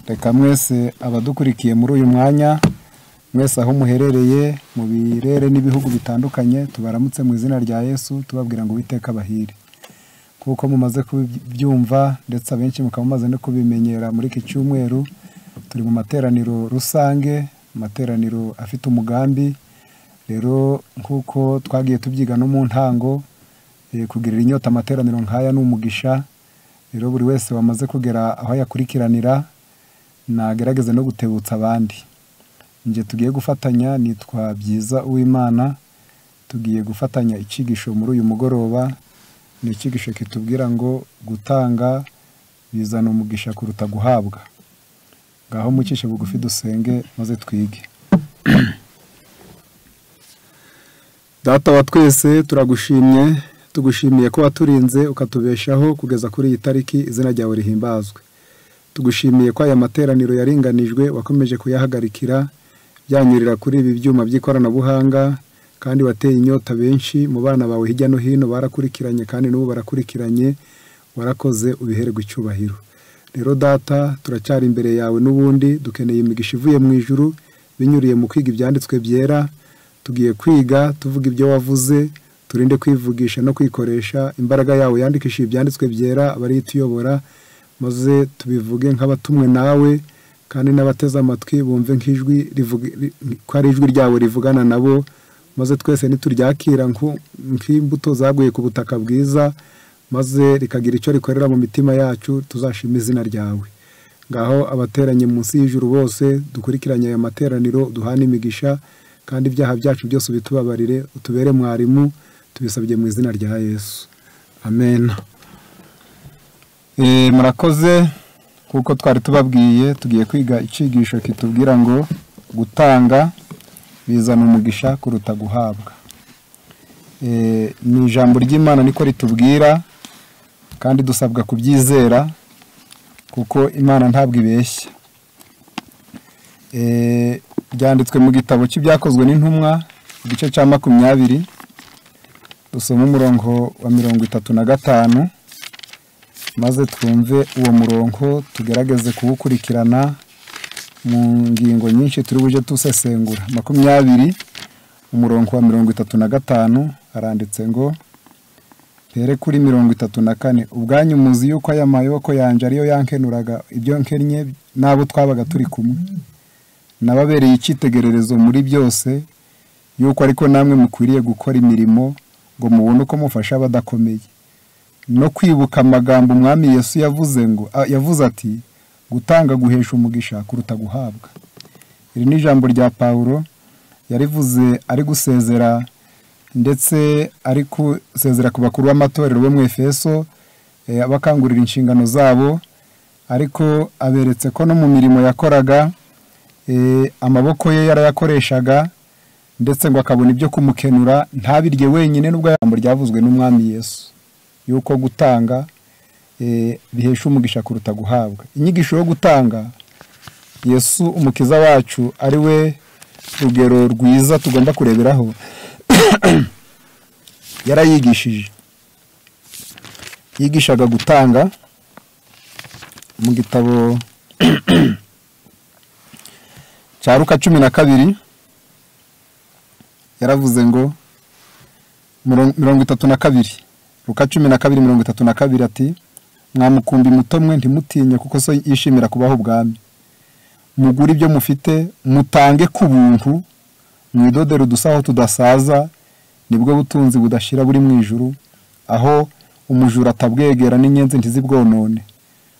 Reka mwese abadukurikiye muri uyu mwanya mwese aho muherereye mu birere n'ibihugu bitandukanye tubaramutse mu izina rya Yesu tubabwira ngo Uwiteka abahire. Kuko mumaze kubyumva ndetse abenshi mukamaze no kubimenyera muri iki cyumweru turi mu materaniro rusange, materaniro afite umugambi. Rero nkuko twagiye tubyiga no mu ntango kugirira inyota amateraniro nkaya n'umugisha. Rero buri wese wamaze kugera aho yakurikiranira nagerageze no gutebutsa abandi. Nje tugiye gufatanya nitwa Byiza Uwimana, tugiye gufatanya ikigisho muri uyu mugoroba. Ni ikigisho kitubwira ngo gutanga bizana umugisha kuruta guhabwa. Ngaho mucishe bugufi dusenge maze twige. Data wa twese turagushimye, tugushimiye ko waturinze ukatubeshaho kugeza kuri iyi tariki, izina ryawe rihimbazwe. Tugushimiye ko aya materaniro yaringanijwe wakomeje kuyahagarikira, byanyurira kuri ibi byuma by'ikoranabuhanga, kandi wateye inyota benshi mu bana bawe hirya no hino barakurikiranye kandi n'ubu barakurikiranye. Warakoze ubihererwe icyubahiro. Rero Data turacyari imbere yawe n'ubundi dukeneye imigisha ivuye mu ijuru binyuriye mu kwiga ibyanditswe byera. Tugiye kwiga tuvuga ibyo wavuze, turinde kwivugisha no kwikoresha imbaraga yawe yandikishije ibyanditswe byera abari tuyobora, maze tubivuge nk'abatumwe nawe kandi n'abateze amatwi bumve nk'ijwi ko ari ijwi ryawe rivugana nabo, maze twese nituryakira nk'imbuto zaguye ku butaka bwiza, maze rikagira icyo rikorera mu mitima yacu, tuzashima izina ryawe. Ngaho abateranye munsi y'ijuru bose dukurikiranye aya materaniro duhana imigisha, kandi ibyaha byacu byose bitubabarire, utubere mwarimu, tubisabye mu izina rya Yesu, amen. Murakoze. Kuko twari tubabwiye tugiye kwiga icigisho kitubwira ngo gutanga bizana umugisha kuruta guhabwa. Ni ijambo ry'Imana niko ritubwira, kandi dusabwa kubyizera kuko Imana ntabwo ibeshya. Byanditswe mu gitabo cy'ibyakozwe n'intumwa igice cya 20, dusoma umurongo wa 35, maze twumve uwo murongo tugerageze kuwukurikirana mu ngingo nyinshi turi buje tusesengura. 20 umurongo wa 35 aranditse ngo pere kuri 34, ubwanyu muzi yuko aya mayoko yanje ariyo yankenuraga ibyo nkennye nabo twabaga turi kumwe, nababereye icyitegererezo muri byose, yuko ariko namwe mukwiriye gukora imirimo ngo mubone uko mufasha abadakomeye, no kwibuka amagambo umwami Yesu yavuze ati gutanga guhesha umugisha kuruta guhabwa. Iri ni ijambo rya Paulo yarivuze ari gusezera, ndetse ari gusezera ku bakuru b'amatorero bo mu Efeso, abakangurira inshingano zabo, ariko aberetse ko no mu mirimo yakoraga amaboko ye yarayakoreshaga, ndetse ngo akabona ibyo kumukenura ntabirye wenyine, nubwo ijambo ryavuzwe n'umwami Yesu yuko gutanga bihesha umugisha kuruta guhabwa. Inyigisho yo gutanga Yesu umukiza wacu ari we rugero rwiza tugomba kureberaho yarayigishije. Yigishaga gutanga mu gitabo cya Luka 12, yaravuze ngo 32, Luka 12:32 ati mwamukumbi muto mwe ntimutinye kuko so yishimira kubaho ubwami. Mugura ibyo mufite mutange ku buntu, mwidodere udusaho tudasaza, nibwo butunzi budashira buri mu ijuru, aho umujura atabwegera n'inyenzi ntizibwonone,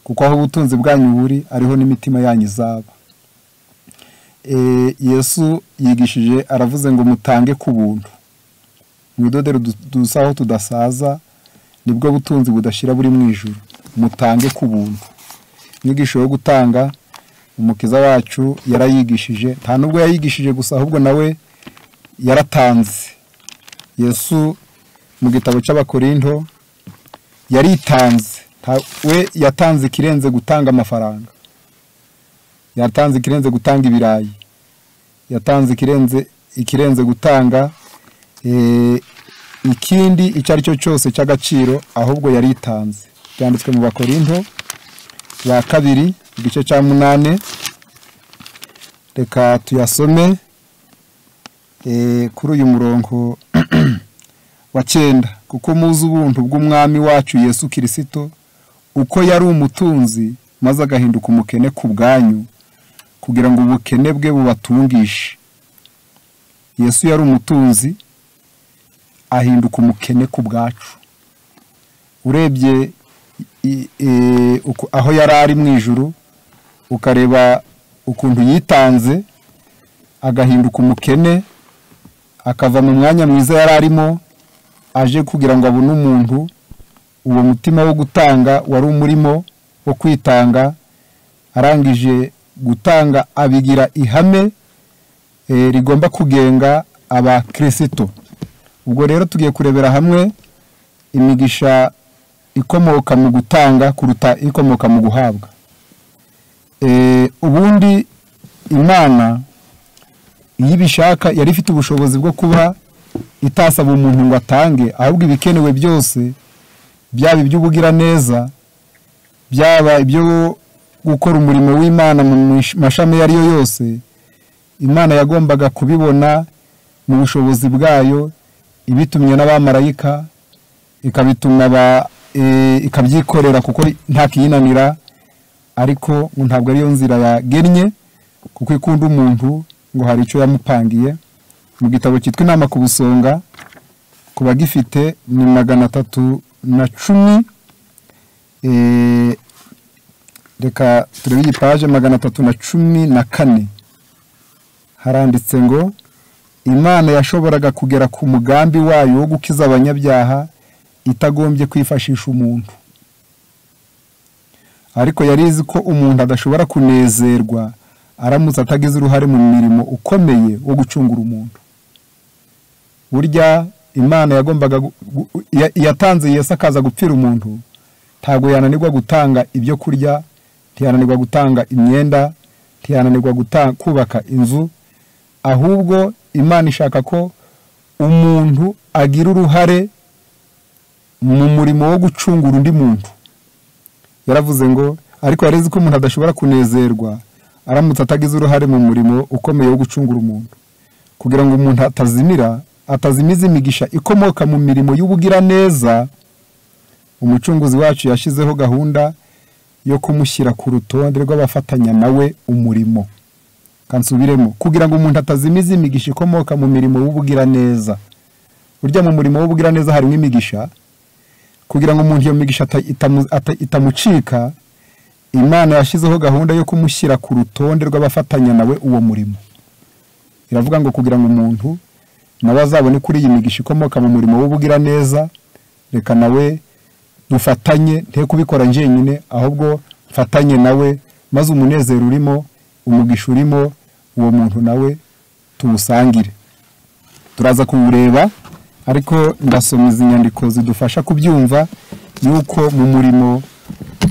kuko aho ubutunzi bwanyu buri ariho n'imitima yanyu izaba. Yesu yigishije aravuze ngo mutange ku buntu, mwidodere udusaho tudasaza, nibwo butunzi budashira buri mu ijuru, mutange ku buntu. Inyigisho yo gutanga umukiza wacu yarayigishije, nta nubwo yayigishije gusa ahubwo nawe yaratanze. Yesu mu gitabo cy'Abakorinto yaritanze, we yatanze ikirenze gutanga amafaranga, yatanze ikirenze gutanga ibirayi, yatanze ikirenze gutanga ikindi icyo ari cyo cyose cy'agaciro, ahubwo yaritanze. Byanditswe mu Bakorinto ba 2 igice cya 8 reka tuyasome kuri uyu murongo wa 9 kuko muzi ubuntu bw'umwami wacu Yesu Kristo uko yari umutunzi maze agahinduka umukene ku bwanyu kugira ngo ubukene bwe bubatungishe. Yesu yari umutunzi ahinduka umukene ku bwacu. Urebye aho yari ari mu ijuru ukareba ukuntu yitanze agahinduka umukene akava mu mwanya mwiza yari arimo aje kugira ngo abone umuntu. Uwo mutima wo gutanga wari umurimo wo kwitanga, arangije gutanga abigira ihame rigomba kugenga abakristo. Ubwo rero tugiye kurebera hamwe imigisha ikomoka mu gutanga kuruta ikomoka mu guhabwa. Ubundi Imana yibishaka yari ifite ubushobozi bwo kuba itasaba umuntu ngo atange, ahubwo ibikenewe byose byaba iby'ubugira neza, byaba ibyo gukora umurimo w'Imana mu mashami yari yo yose, Imana yagombaga kubibona mu bushobozi bwayo, ibitumye n'abamarayika, ikabituma ikabyikorera kuko nta kiyinanira, ariko ntabwo ariyo nzira yagennye kuko ikunda umuntu ngo hari icyo yamupangiye. Mu gitabo cyitwa Inama ku Busonga ku bagifite ni 310, reka turebe iyi page 314, haranditse ngo Imana yashoboraga kugera ku mugambi wayo wo gukiza abanyabyaha itagombye kwifashisha umuntu, ariko yarizi ko umuntu adashobora kunezerwa aramutse atagize uruhare mu mirimo ukomeye wo gucungura umuntu. Burya Imana yagombaga yatanze Yesu akaza gupfira umuntu, ntago yananirwa gutanga ibyo kurya, ntiyananirwa gutanga imyenda, ntiyananirwa kubaka inzu, ahubwo Imana ishaka ko umuntu agira uruhare mu murimo wo gucungura undi muntu. Yaravuze ngo ariko yarezi ko umuntu adashobora kunezerwa aramutse atagize uruhare mu murimo ukomeye wo gucungura umuntu, kugira ngo umuntu atazimiza imigisha ikomoka mu mirimo y'ubugira neza. Umucunguzi wacu yashizeho gahunda yo kumushyira ku rutonde rw'abafatanya nawe umurimo. Kansubiremo, kugira ngo umuntu atazimiza imigisha ikomoka mu mirimo y'ubugira neza. Burya mu murimo w'ubugira neza harimo imigisha, kugira ngo umuntu iyo migisha itamucika, Imana yashizeho gahunda yo kumushyira ku rutonde rw'abafatanya nawe uwo murimo. Iravuga ngo kugira ngo umuntu nawe azabone kuri iyi migisha ikomoka mu murimo w'ubugira neza, reka nawe dufatanye, nte kubikora njyenyine, ahubwo mfatanye nawe, maze umunezero urimo, umugisha urimo, uwo muntu nawe tumusangire. Turaza kuwureba, ariko ndasoma izi nyandiko zidufasha kubyumva yuko mu murimo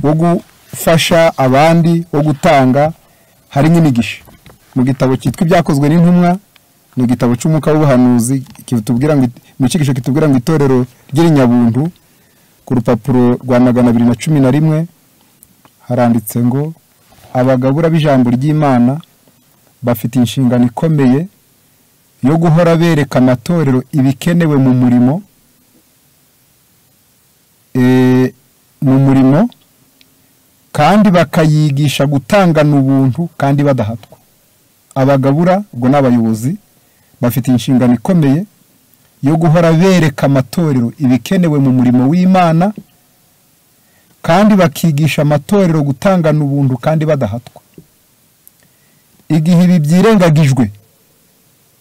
wo gufasha abandi wo gutanga hari n'imigisha. Mu gitabo cyitwa Ibyakozwe n'Intumwa, ni igitabo cy'umwuka w'ubuhanuzi, kitubwira ngo mu cyigisho kitubwira ngo itorero ry'Inyabuntu ku rupapuro rwa 211 haranditse ngo abagabura b'ijambo ry'Imana bafite inshingano ikomeye yo guhora bereka amatorero ibikenewe mu murimo kandi bakayigisha gutangana ubuntu kandi badahatwa. Abagabura ubwo n'abayobozi bafite inshingano ikomeye yo guhora bereka amatorero ibikenewe mu murimo w'Imana kandi bakigisha amatorero gutangana ubuntu kandi badahatwa. Igihe ibi byirengagijwe,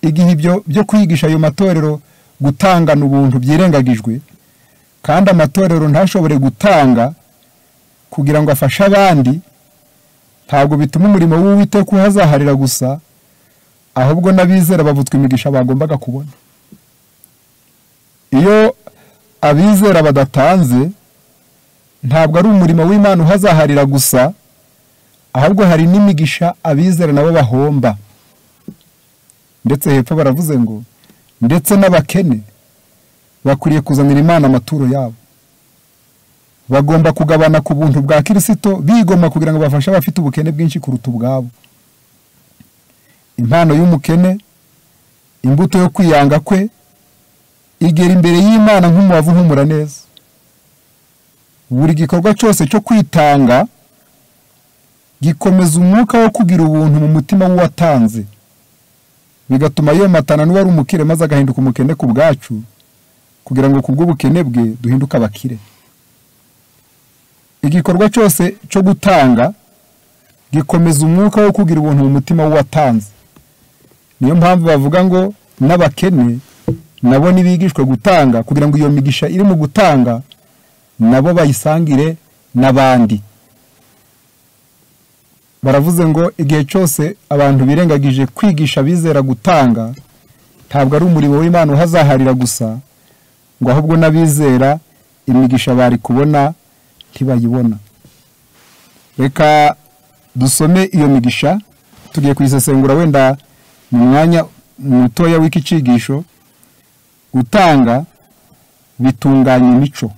igihe ibyo byo kwigisha ayo matorero gutangana ubuntu byirengagijwe, kandi amatorero ntashobore gutanga kugira ngo afashe abandi, ntabwo bituma umurimo w'Uwiteka uhazaharira gusa, ahubwo n'abizera bavutswe imigisha bagombaga kubona. Iyo abizera badatanze, ntabwo ari umurimo w'Imana uhazaharira gusa, ahubwo hari n'imigisha abizera nabo bahomba. Ndetse hepfo baravuze ngo ndetse n'abakene bakwiriye kuzanira Imana amaturo yabo. bagomba kugabana ku buntu bwa Kristo bigoma kugira ngo bafashe abafite ubukene bwinshi kuruta ubwabo. Impano y'umukene, imbuto yo kwiyanga kwe, igera imbere y'Imana nk'umubavu uhumura neza. Buri gikorwa cyose cyo kwitanga gikomeza umwuka wo kugira ubuntu mu mutima w'uwatanze, bigatuma yomatana n'uwari umukire maze agahinduka umukene ku bwacu, kugira ngo kubw'ubukene bwe duhinduke abakire. Igikorwa cyose cyo gutanga gikomeza umwuka wo kugira ubuntu mu mutima w'uwatanze. Niyo mpamvu bavuga ngo n'abakene nabo nibigishwe gutanga, kugira ngo iyo migisha iri mu gutanga nabo bayisangire n'abandi. Baravuze ngo igihe cyose abantu birengagije kwigisha bizera gutanga, ntabwo ari umurimo w'Imana uhazaharira gusa, ngo ahubwo n'abizera imigisha bari kubona ntibayibona. Reka dusome iyo migisha, tugiye kuyisesengura wenda mu mwanya mutoya w'iki cigisho. Gutanga bitunganya imico,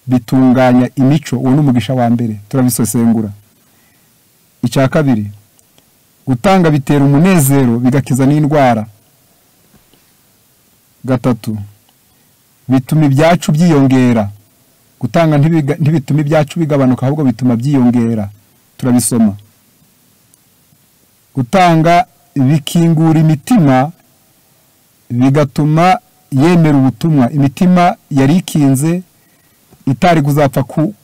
bitunganya imico. Uwo n'umugisha wa mbere, turabisesengura. Icya kabiri, gutanga bitera umunezero bigakiza n'indwara. Gatatu, bituma ibyacu byiyongera. Gutanga ntibituma ibyacu bigabanuka, ahubwo bituma byiyongera. Turabisoma. Gutanga bikingura imitima bigatuma yemera ubutumwa. Imitima yari ikinze itari kuzapfa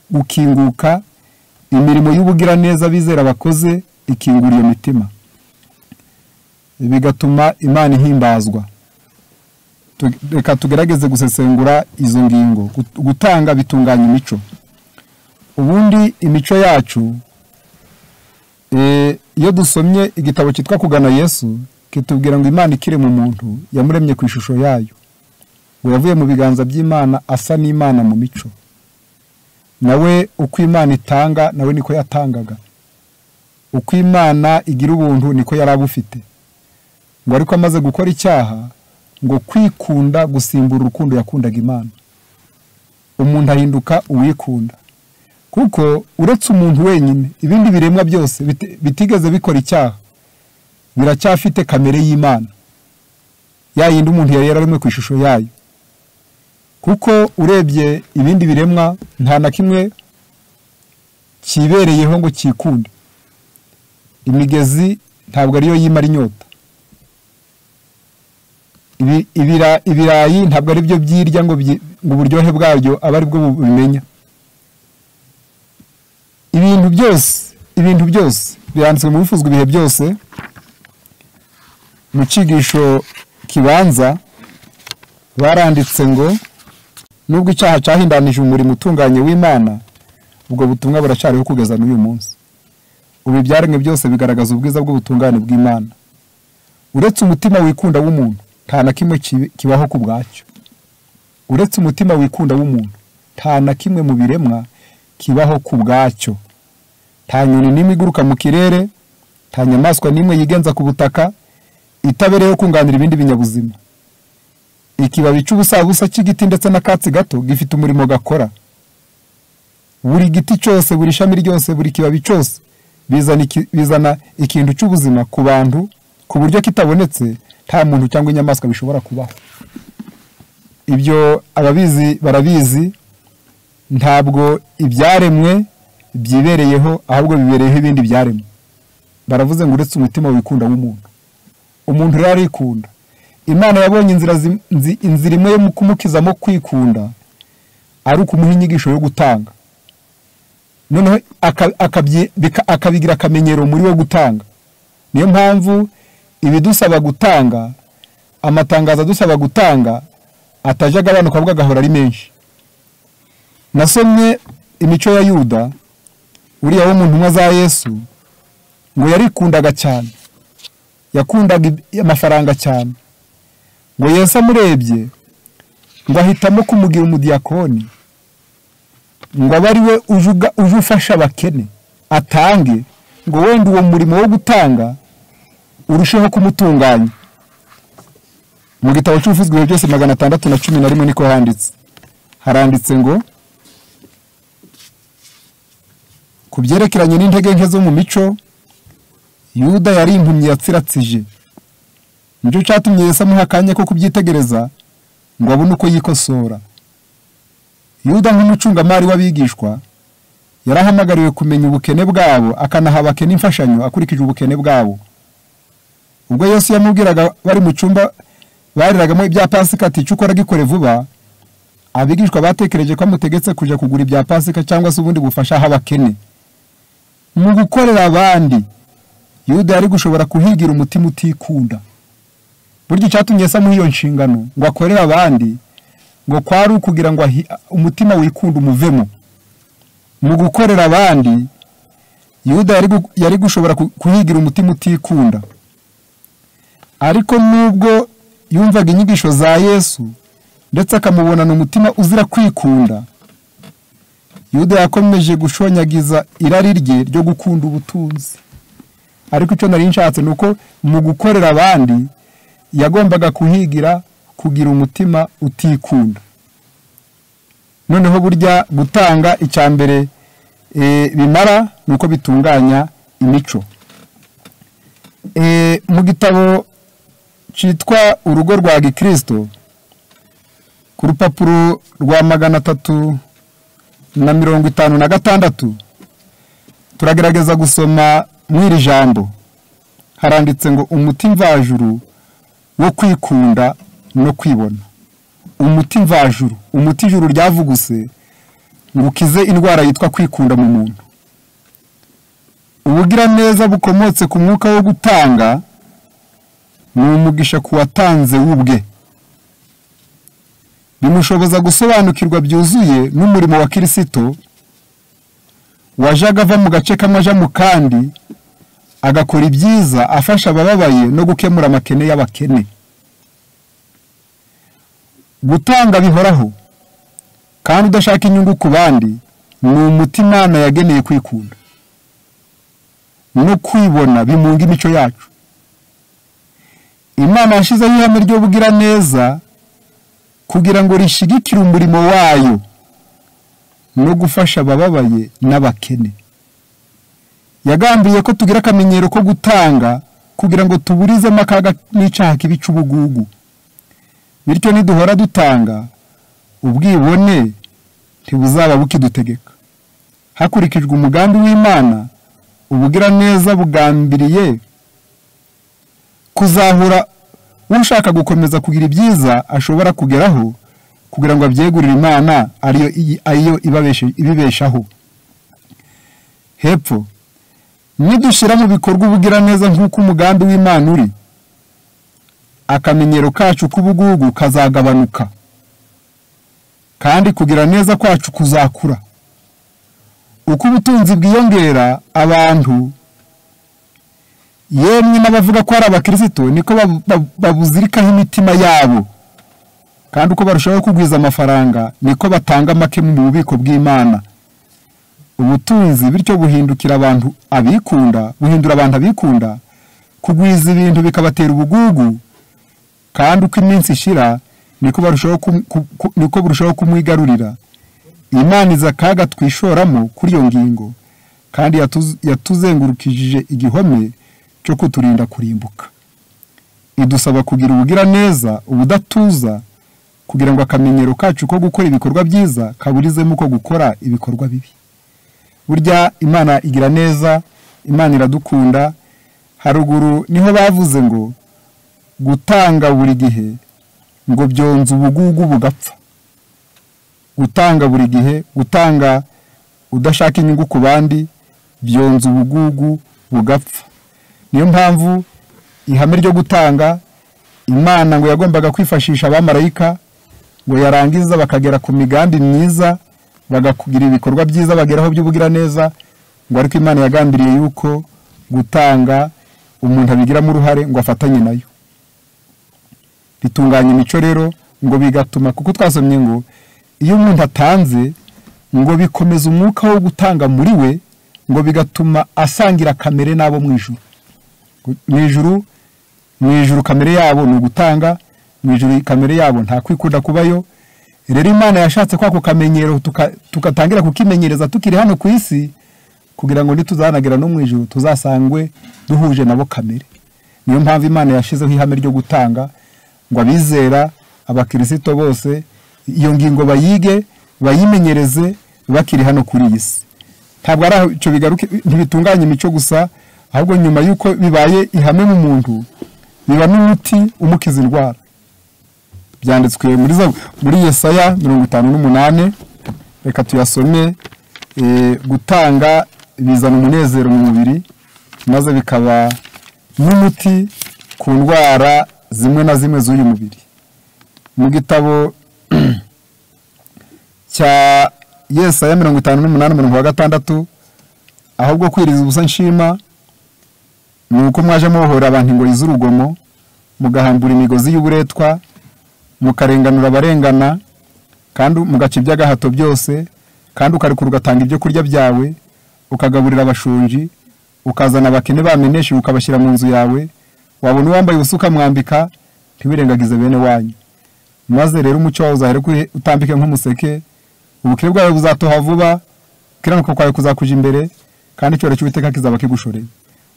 gukinguka, imirimo y'ubugira neza bizera bakoze ikingura iyo mitima, bigatuma Imana ihimbazwa. Reka tugerageze gusesengura izo ngingo. Gutanga bitunganya imico. Ubundi imico yacu, iyo dusomye igitabo cyitwa Kugana Yesu, kitubwira ngo Imana ikire mu muntu yamuremye ku ishusho yayo, ngo yavuye mu biganza by'Imana asa n'Imana mu mico. Nawe uko Imana itanga nawe niko yatangaga. Uko Imana igira ubuntu niko yarabufite. Ngo ariko amaze gukora icyaha, ngo kwikunda gusimbura urukundo yakundaga Imana, umuntu ahinduka uwikunda. Kuko uretse umuntu wenyine, ibindi biremwa byose bitigeze bikora icyaha biracyafite kamere y'Imana, yayindi umuntu yari yararemwe ku ishusho yayo. Kuko urebye ibindi biremwa nta na kimwe kibereyeho ngo kikunde. Imigezi ntabwo ariyo yimara inyota, ibirayi ntabwo ari byo byirya ngo uburyohe bwaryo aba ari bwo bubimenya. Ibintu byose biranditswe mu bifuzwa ibihe byose. Mu cigisho kibanza baranditse ngo nubwo icyaha cyahindanije umurimo utunganye w'Imana, ubwo butumwa buracyariho kugeza n'uyu munsi. Ubu ibyaremwe byose bigaragaza ubwiza bw'ubutungane bw'Imana. Uretse umutima wikunda w'umuntu, nta na kimwe kibaho ku bwacyo. Uretse umutima wikunda w'umuntu, nta na kimwe mu biremwa kibaho ku bwacyo. Nta nyoni n'imwe iguruka mu kirere, nta nyamaswa n'imwe yigenza ku butaka itabereyeho kunganira ibindi binyabuzima. Ikibabi cy'ubusabusa cy'igiti ndetse n'akatsi gato gifite umurimo gakora. Buri giti cyose, buri shami ryose, buri kibabi cyose bizana ikintu cy'ubuzima ku bantu, ku buryo kitabonetse nta muntu cyangwa inyamaswa bishobora kubaho. Ibyo ababizi barabizi. Ntabwo ibyaremwe byibereyeho, ahubwo bibereyeho ibindi byaremwe. Baravuze ngo uretse umutima wikunda w'umuntu, umuntu rero arikunda. Imana yabonye inzira imwe yo kumukizamo kwikunda, ari ukumuha inyigisho yo gutanga. Noneho akabigira akamenyero muri wo gutanga. Niyo mpamvu ibidusaba gutanga, amatangazo adusaba gutanga ataje agabanuka, ahubwo agahora ari menshi. Nasomye imico ya Yuda, uriya wo mu ntumwa za Yesu, ngo yarikundaga cyane, yakundaga amafaranga cyane. Ngo Yesu amurebye, ngo ahitamo kumugira umudiyakoni, ngo abe ari we uje ufasha abakene, atange, ngo wenda uwo murimo wo gutanga urusheho kumutunganya. Mu gitabo cy'ubufuzwe byose 611 niko handitse. haranditse ngo ku byerekeranye n'intege nke zo mu mico Yuda yari impumyi yatsiratsije. Nicyo cyatumye Yesu amuha akanya ko kubyitegereza ngo abone uko yikosora. Yuda nk'umucungamari w'abigishwa yarahamagariwe kumenya ubukene bwabo akanaha abakene imfashanyo akurikije ubukene bwabo. Ubwo Yesu yamubwiraga bari mu cyumba bariragamo ibya Pasika ati cyukora gikore vuba, abigishwa batekereje ko amutegetse kuja kugura ibya Pasika cyangwa se ubundi bufasha abakene. Mu gukorera abandi Yuda yari gushobora kuhigira umutima utikunda. Burya cyatumye Yesu amuha iyo nshingano ngo akorere abandi ngo kwari ukugira ngo umutima wikunda umuvemo. Mu gukorera abandi Yuda yari gushobora kuhigira umutima utikunda. Ariko nubwo yumvaga inyigisho za Yesu ndetse akamubonana umutima uzira kwikunda, Yuda yakomeje gushonyagiza irari rye ryo gukunda ubutunzi. Ariko icyo nari nshatse nuko mu gukorera abandi yagombaga kuhigira kugira umutima utikunda. Noneho burya gutanga icyambere bimara nuko bitunganya imico. Mu gitabo cyitwa Urugo rwa Gikristo ku rupapuro rwa 356 turagerageza gusoma mw'iri jambo. Haranditse ngo umuti mvajuru wo kwikunda no kwibona. Umuti mvajuru, umuti ijuru ryavuguse ngo ukize indwara yitwa kwikunda mu muntu. Ubugira neza bukomotse ku mwuka wo gutanga ni umugisha kuwatanze wubwe. Bimushoboza gusobanukirwa byuzuye n'umurimo wa Kristo wajaga ava mu gace kamaja mu kandi agakora ibyiza afasha abababaye no gukemura amakene y'abakene. Gutanga bihoraho kandi udashaka inyungu ku bandi ni umutima Imana yageneye kwikunda no kwibona bimunga imico yacu. Imana yashizeho ihame ryo bugira neza kugira ngo rishigikire umurimo wayo no gufasha abababaye n'abakene. Yagambiye ko tugira akamenyero ko gutanga kugira ngo tuburizemo akaga n'icyaha kibica ubugugu. Bityo niduhora dutanga ubwibone ntibuzaba bukidutegeka. Hakurikijwe umugambi w'Imana, ubugira neza bugambiriye kuzahura ushaka gukomeza kugira ibyiza ashobora kugeraho kugira ngo abyegurire Imana ariyo ibibeshaho. Hepfo nidushira mu bikorwa ubugira neza nk'uko umugambi w'Imana uri, akamenyero kacu k'ubugugu kazagabanuka kandi kugira neza kwacu kuzakura. Uko ubutunzi bwiyongera, abantu yemwe n'abavuga ko ari abakristo niko babuzirikaho imitima yabo, kandi uko barushaho kugwiza amafaranga niko batanga make mu bubiko bw'Imana. Ubutunzi bityo buhindura abantu abikunda kugwiza ibintu bikabatera ubugugu, kandi uko iminsi ishira niko burushaho kumwigarurira. Imana iza kaga twishoramo kuri iyo ngingo, kandi yatuzengurukije igihome cyo kuturinda kurimbuka. Idusaba kugira ubugira neza ubudatuza kugira ngo akamenyero kacu ko gukora ibikorwa byiza kaburizemo ko gukora ibikorwa bibi. Burya Imana igira neza, Imana iradukunda. Haruguru niho bavuze ngo gutanga buri gihe ngo byonza ubugugu bugapfa. Gutanga buri gihe, gutanga udashaka inyungu ku bandi byonza ubugugu bugapfa. Niyo mpamvu ihame ryo gutanga Imana ngo yagombaga kwifashisha abamarayika ngo yarangiza bakagera ku migambi myiza, bagakugira ibikorwa byiza bageraho by'ubugira neza, ngo ariko Imana yagambiriye yuko gutanga umuntu abigiramo uruhare ngo afatanye nayo. Bitunganya imico rero ngo bigatuma, kuko twasomye ngo iyo umuntu atanze ngo bikomeza umwuka wo gutanga muri we, ngo bigatuma asangira kamere nabo mu ijuru. Mu ijuru kamere yabo ni ugutanga, mu ijuru kamere yabo nta kwikunda kubayo. rero Imana yashatse kwa kukamenyero tukatangira kukimenyereza tukiri hano ku isi kugira ngo nituzanagira no mu ijuru tuzasangwe duhuje nabo kamere. Niyo mpamvu Imana yashizeho ihame ryo gutanga ngo abizera abakristo bose iyo ngingo bayige bayimenyereze bakiri hano kuri iyi si. Ntabwo ari cyo bigaruke ntibitunganye imico gusa, ahubwo nyuma yuko bibaye ihame mu muntu biba n'umuti umukiza indwara. Byanditswe muri Yesaya 58. Reka tuyasome. Gutanga bizana umunezero mu mubiri maze bikaba n'umuti ku ndwara zimwe na zimwe z'uyu mubiri. Mu gitabo cya Yesaya 58:6 ahubwo kwiriza ubusa nshima nuko mwaje muhora abantu ngo izurugomo mugahambura imigozi y'uburetwa mukarenganura abarengana kandi mugaca iby'agahato byose kandi ukarikura ugatanga ibyo kurya byawe ukagaburira abashonji ukazana abakene bameneshe ukabashyira mu nzu yawe wabona uwambaye ubusuka mwambika ntiwirengagize bene wanyu maze rero umucyo wawe uzahere utambike nk'umuseke ubukire bwawe buzatoha vuba kiranuka kwawe kuzakuja imbere kandi cyore cy'Uwiteka kizaba kigushoreye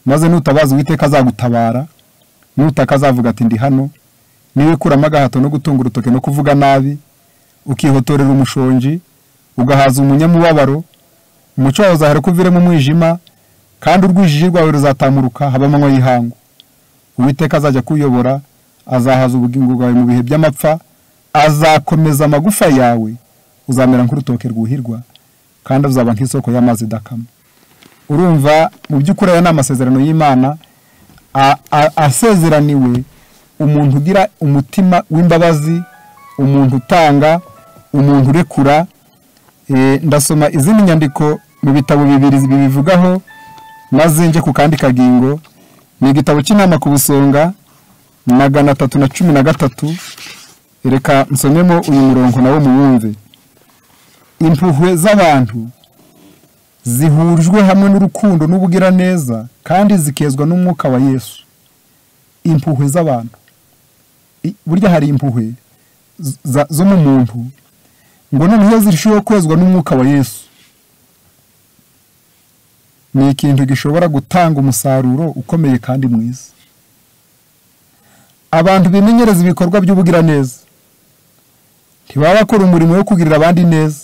maze nutabaza Uwiteka azagutabara nutakazavuga ati ndi hano niwe kurama agahato no gutunga urutoke no kuvuga nabi ukihotorera umushonji ugahaza umunyamubabaro umucyo wawe uzahere kuvire mu mwijima kandi urwijiji rwawe ruzatamuruka haba amanywa y'ihangu Uwiteka azajya kuyobora azahaza ubugingo bwawe mu bihe by'amapfa azakomeza amagufa yawe uzamera nk'urutoke rwuhirwa kandi uzaba nk'isoko y'amazi dakama. Urumva mu by'ukuri aya n'amasezerano y'Imana asezeraniwe umuntu ugira umutima w'imbabazi, umuntu utanga, umuntu urekura. Ndasoma izindi nyandiko mu bitabo bibiri bibivugaho maze nje ku kandi kagingo. Ni igitabo cy'inama ku busonga 313. Reka nsomemo uyu murongo nawo muwumve. Impuhwe z'abantu zihurujwe hamwe n'urukundo n'ubugira neza kandi zikezwa n'umwuka wa Yesu. Impuhwe z'abantu burya hari impuhwe zo mu muntu ngo noneho zirushijeho kwezwa n'umwuka wa Yesu. Ni ikintu gishobora gutanga umusaruro ukomeye kandi mwiza. Abantu bimenyereza ibikorwa by'ubugira neza ntibaba bakora umurimo wo kugirira abandi neza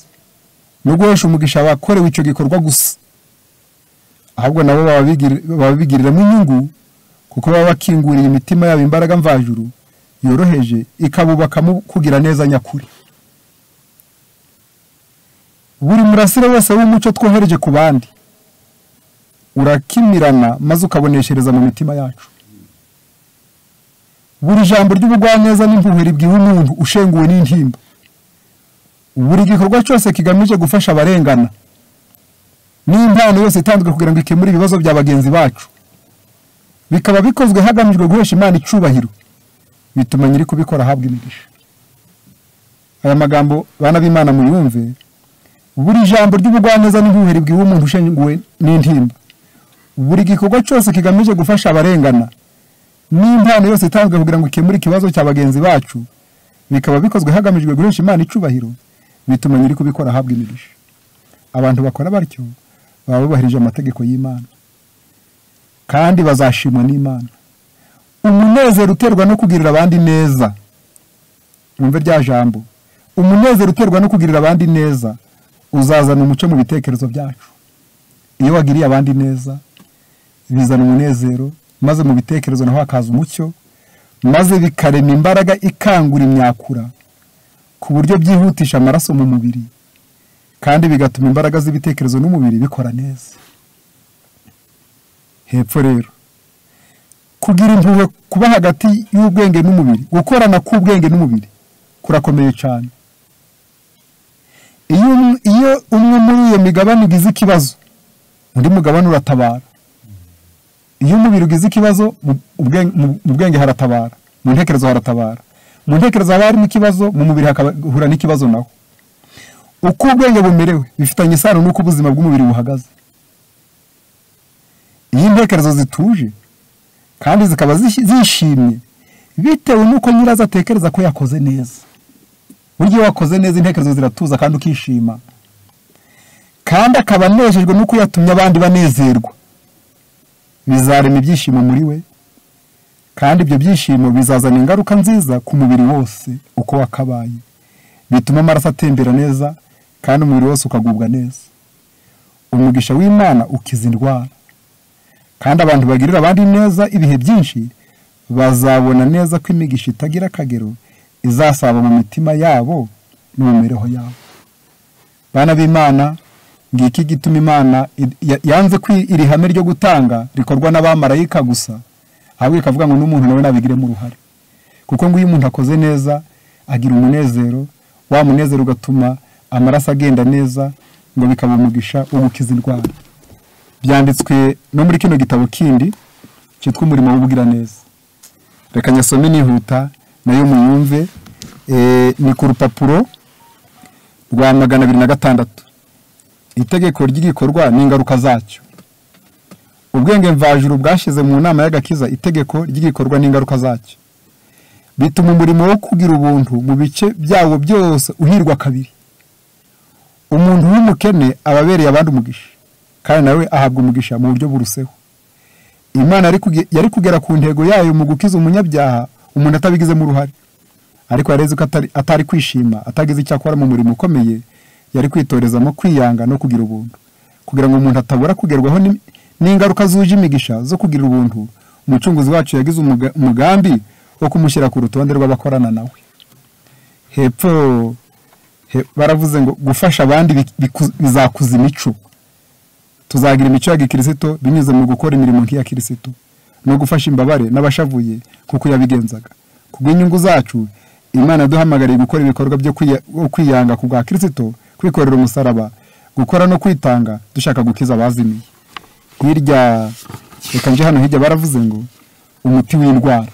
no guhesha umugisha abakorewe icyo gikorwa gusa, ahubwo nabo babigiriramo inyungu kuko baba bakinguriye imitima yabo imbaraga mvajuru yoroheje ikabubakamo kugira neza nyakuri. Buri murasire wese w'umucyo twohereje ku bandi urakimirana maze ukaboneshereza mu mitima yacu. Buri jambo ry'ubugwaneza n'impuhwe ribwiwe umuntu ushenguwe n'intimba. Buri gikorwa cyose kigamije gufasha abarengana n'impano yose itanzwe kugira ngo ikemure ibibazo bya bagenzi bacu bikaba bikozwe hagamijwe guhesha Imana icubahiro bituma nyiri kubikora habwa imigisha. Aya magambo bana b'Imana muyumve. Buri jambo ry'ubugwaneza n'impuhwe ribwiwe umuntu ushenguwe n'intimba. Buri gikorwa cyose kigamije gufasha abarengana n'impano yose itanzwe kugira ngo ikemure ikibazo cya bagenzi bacu bikaba bikozwe hagamijwe guhesha Imana icubahiro bituma nyiri kubikora habwa imigisha. Abantu bakora batyo baba bubahirije amategeko y'Imana kandi bazashimwa n'Imana. Umunezero uterwa no kugirira abandi neza. Umve rya jambo. Umunezero uterwa no kugirira abandi neza uzazana umucyo mu bitekerezo byacu. Iyo wagiriye abandi neza bizana umunezero maze mu bitekerezo naho hakaza umucyo maze bikarema imbaraga ikangura imyakura ku buryo byihutisha amaraso mu mubiri kandi bigatuma imbaraga z'ibitekerezo n'umubiri bikora neza. Hepfo rero kugira impuhwe kuba hagati y'ubwenge n'umubiri, gukorana k'ubwenge n'umubiri kurakomeye cyane. Iyo umwe muri iyo migabane ugize ikibazo undi mugabane uratabara. Iyo umubiri ugize ikibazo mu bwenge haratabara, mu ntekerezo haratabara. Mu ntekerezo haba harimo ikibazo, mu mubiri hakahura n'ikibazo naho. Uko ubwenge bumerewe bifitanye isano n'uko ubuzima bw'umubiri buhagaze. Iyi ntekerezo zituje kandi zikaba zishimye bitewe n'uko nyirazo atekereza ko yakoze neza. buryo wakoze neza intekerezo ziratuza kandi ukishima, kandi akaba anejejwe nuko yatumye abandi banezerwa, bizarema ibyishimo muri we, kandi ibyo byishimo bizazana ingaruka nziza ku mubiri wose uko wakabaye, bituma amaraso atembera neza kandi umubiri wose ukagubwa neza. Umugisha w'Imana ukiza indwara, kandi abantu bagirira abandi neza ibihe byinshi bazabona neza ko imigisha itagira akagero izasaba mu mitima yabo no mu mibereho yabo. Bana b'Imana, ngiki gituma Imana yanze iri hame ryo gutanga rikorwa n'abamarayika gusa, ahubwo ikavuga ngo n'umuntu nawe nabigiremo uruhare, kuko ngo iyo umuntu akoze neza agira umunezero, wa munezero ugatuma amaraso agenda neza, ngo bikaba umugisha wo gukiza indwara. Byanditswe no muri kino gitabo kindi cyitwa umurimo w'ubugiraneza. Reka nyasome nihuta nayo muyumve. Ni ku rupapuro rwa 206. Itegeko ry'igikorwa n'ingaruka zacyo. Ubwenge mvajuru bwashize mu nama y'agakiza itegeko ry'igikorwa n'ingaruka zacyo, bituma umurimo wo kugira ubuntu mu bice byawo byose uhirwa kabiri. Umuntu w'umukene ababereye abandi umugisha, kandi nawe ahabwa umugisha mu buryo buruseho. Imana yari kugera ku ntego yayo mu gukiza umunyabyaha umuntu atabigizemo uruhare, ariko yareze ko atari kwishima, atagize icyo akora mu murimo ukomeye yari kwitorezamo kwiyanga no kugira ubuntu, kugira ngo umuntu atabura kugerwaho n'ingaruka zuje imigisha zo kugira ubuntu. Umucunguzi wacu yagize umugambi wo kumushyira ku rutonde rw'abakorana nawe. Hepfo baravuze ngo gufasha abandi bizakuza imico. Tuzagira imico ya gikristo binyuze mu gukora imirimo nk'iya Kristo no gufasha imbabare n'abashavuye kuko yabigenzaga. Kubw'inyungu zacu Imana duhamagariye gukora ibikorwa byo kwiyanga ku bwa Kristo, kwikorera umusaraba, gukora no kwitanga dushaka gukiza abazimiye. Hirya reka nje hano hirya baravuze ngo umuti w'indwara.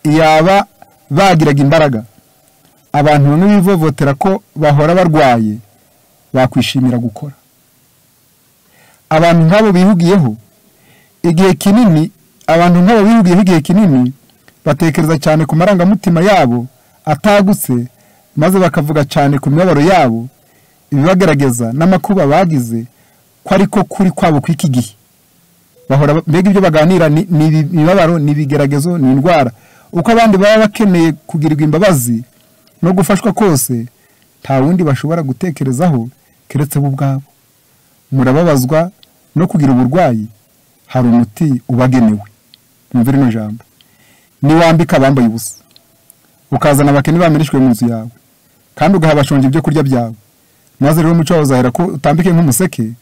Iyaba bagiraga imbaraga, abantu bamwe bivovotera ko bahora barwaye bakwishimira gukora. Abantu nk'abo bihugiyeho igihe kinini, batekereza cyane ku marangamutima yabo atagutse, maze bakavuga cyane ku mibabaro yabo, ibibagerageza n'amakuba bagize ko ariko kuri kwabo kw'iki gihe. Bahora mbega ibyo baganira ni imibabaro, ni ibigeragezo, ni indwara. Uko abandi baba bakeneye kugirirwa imbabazi no gufashwa kose, nta wundi bashobora gutekerezaho keretse bo ubwabo. Murababazwa no kugira uburwayi, hari umuti ubagenewe. Mwumvire no jambo. Niwambika abambaye ubusa, ukazana abakene bamirishwe mu nzu yawe, kandi ugaha abashonje ibyo kurya byawe, maze rero umuco wawe uzahera ko utambike nk'umuseke,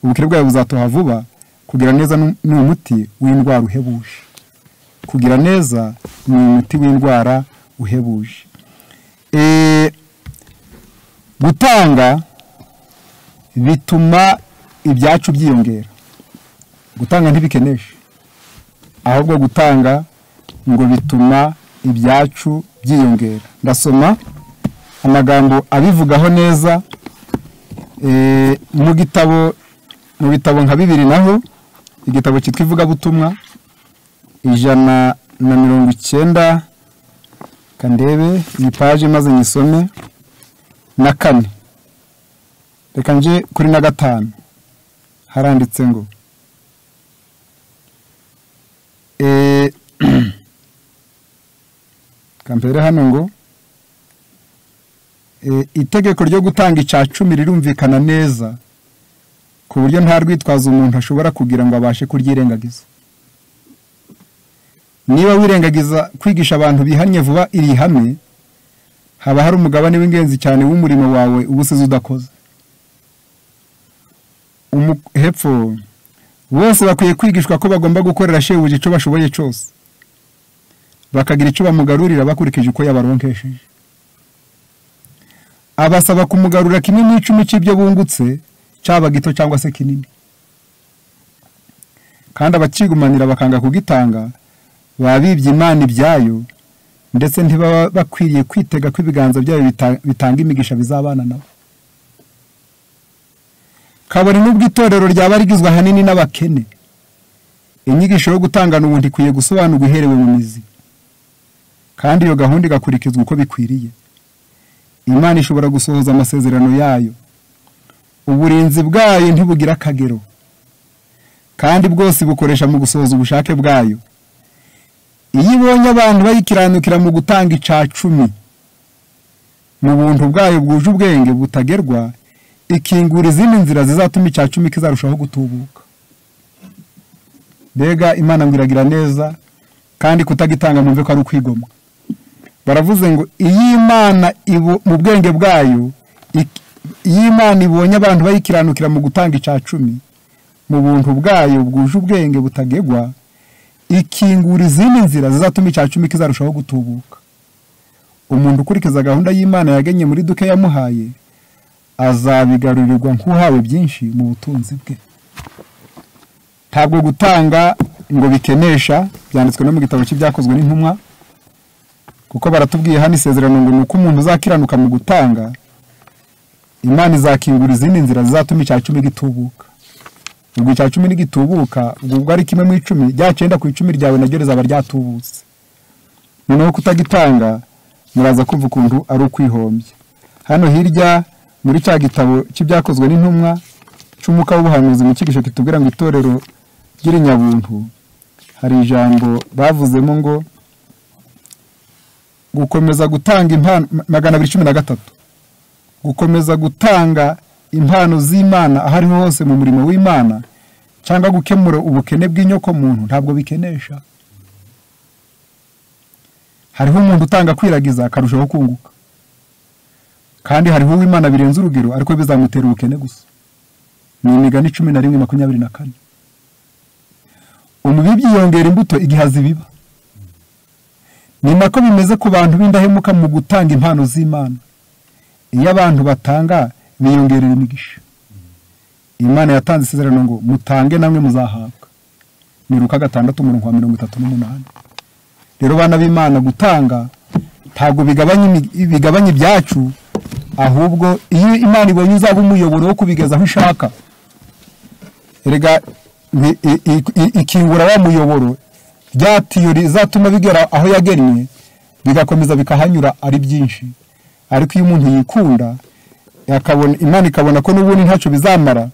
ubukire bwawe buzatoha vuba. Kugira neza ni umuti w'indwara uhebuje. Kugira neza ni umuti w'indwara uhebuje. Gutanga bituma ibyacu byiyongera. Gutanga ntibikeneshe, ahubwo gutanga ngo bituma ibyacu byiyongera. Ndasoma amagambo abivugaho neza mu bitabo nka 2 naho igitabo cyitwa Ivugabutumwa 190. Kandebe iyi page maze nyisome na 4. Reka nje kuri na 5. Haranditse ngo kampere hano ngo itegeko ryo gutanga icya 10 rirumvikana neza ku buryo nta rwitwaza umuntu ashobora kugira ngo abashe kuryirengagiza. Niba wirengagiza kwigisha abantu bihanye vuba iri hame, haba hari umugabane w'ingenzi cyane w'umurimo wawe ubusize udakoze. Hepfo bose bakwiye kwigishwa ko bagomba gukorera shebuja icyo bashoboye cyose, bakagira icyo bamugarurira bakurikije uko yabaronkesheje. Abasaba kumugarura kimwe mu 10 cy'ibyo bungutse, cyaba gito cyangwa se kinini. Kandi abakigumanira bakanga kugitanga, babibye Imana ibyayo, ndetse ntibaba bakwiriye kwitega ko ibiganza byayo bitanga imigisha bizabana nabo. Kabone n'ubwo itorero ryaba rigizwe ahanini n'abakene, inyigisho yo gutanga n'ubundi ikwiye gusobanurwa iherewe mu mizi. kandi iyo gahunda igakurikizwa uko bikwiriye, Imana ishobora gusohoza amasezerano yayo. Uburinzi bwayo ntibugira akagero, kandi bwose bukoresha mu gusohoza ubushake bwayo. Iyo ibonye abantu bayikiranukira mu gutanga icacumi mu buntu bwayo bwuje ubwenge butagerwa, ikingura izindi nzira zizatuma icacumi kizarushaho gutubuka. Mbega Imana ngiragira neza, kandi kutagitanga mumve ko ari ukwigomwa. Baravuze ngo iyo Imana mu bwenge bwayo, iyo Imana ibonye abantu bayikiranukira mu gutanga icacumi mu buntu bwayo bwuje ubwenge butagerwa, ikingura izindi nzira zizatuma icacumi kizarushaho gutubuka. Umuntu ukurikiza gahunda y'Imana yagenye muri duke yamuhaye, azabigarurirwa nk'uhawe byinshi mu butunzi bwe. Ntabwo gutanga ngo bikenesha, byanditswe no mu gitabo cy'ibyakozwe n'intumwa, kuko baratubwiye hano isezerano ngo nuko umuntu uzakiranuka mu gutanga, Imana izakingura izindi nzira zizatuma icacumi gitubuka. Ubwo icacumi nigitubuka, ubwo ari kimwe mu 10, rya 9 ku 10 ryawe naryo rizaba ryatubutse. Noneho kutagitanga muraza kumva ukuntu ari ukwihombya. Hano hirya muri cya gitabo cy'ibyakozwe n'intumwa cy'umuka w'ubuhanuzi mu cyigisho kitubwira ngo itorero ry'irinyabuntu, hari ijambo bavuzemo ngo gukomeza gutanga impano 213, gukomeza gutanga impano z'Imana ahariho hose mu murimo w'Imana, cyangwa gukemura ubukene bw'inyoko muntu ntabwo bikenesha. Hariho umuntu utanga kwiragiza akarushaho kunguka, kandi hariho uw'Imana birenze urugero ariko bizamutera ubukene gusa. Ni Imigani 11:24. Umubibyi yongera imbuto igihe azibiba. Ni nako bimeze ku bantu b'indahemuka mu gutanga impano z'Imana. Iyo abantu batanga biyongerera imigisha. Imana yatanze isezerano ngo mutange namwe muzahabwa. Ni Luka 6:38. Rero bana b'Imana, gutanga ntabwo bigabanya ibyacu, ahubwo iyo Imana ibonye uzaba umuyoboro wo kubigeza aho ishaka, erega ikingura wa muyoboro rya tiyo rizatuma bigera aho yagennye, bigakomeza bikahanyura ari byinshi. Ariko iyo umuntu yikunda, yakabona Imana ikabona ko n'ubundi ntacyo bizamara,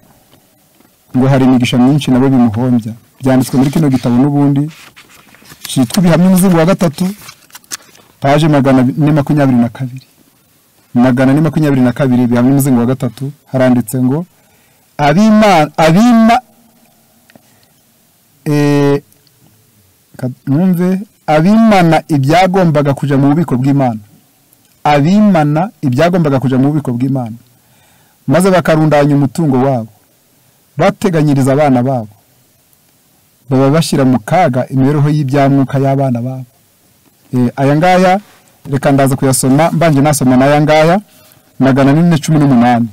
ngo hari imigisha myinshi nabo bimuhombya. Byanditswe muri kino gitabo n'ubundi cyitwa Ibihamya umuzingo wa 3, paje 422. 422 Ibihamya umuzingo wa 3, haranditse ngo abimana ibyagombaga kuja mu bubiko bw'Imana. Abimana ibyagombaga kuja mu bubiko bw'Imana, maze bakarundanya umutungo wabo, bateganyiriza abana babo, baba bashyira mu kaga imibereho y'ibyamwuka y'abana babo. Aya ngaya reka ndaza kuyasoma, mbanje nasoma n'aya ngaya 418.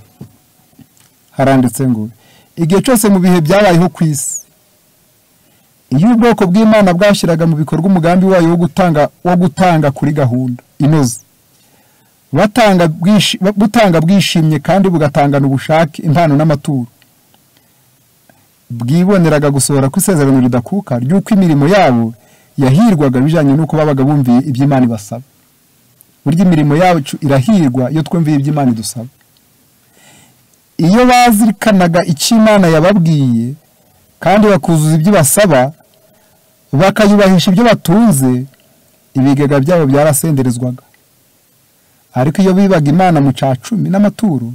Haranditse ngo igihe cyose mu bihe byabayeho ku isi, iyo ubwoko bw'Imana bwashyiraga mu bikorwa umugambi wayo wo gutanga kuri gahunda inoze, butanga bwishimye kandi bugatangana ubushake impano n'amaturo, bwiboneraga gusohora ku isezerano ridakuka ry'uko imirimo yabo yahirwaga bijanye n'uko babaga bumviye iby'Imana ibasaba. Burya imirimo yacu irahirwa iyo twumviye iby'Imana idusaba. Iyo bazirikanaga icyo Imana yababwiye kandi bakuzuza ibyo basaba, bakayubahisha ibyo batunze, ibigega byabo byarasenderezwaga. Ariko iyo bibaga Imana mu cacumi n'amaturo,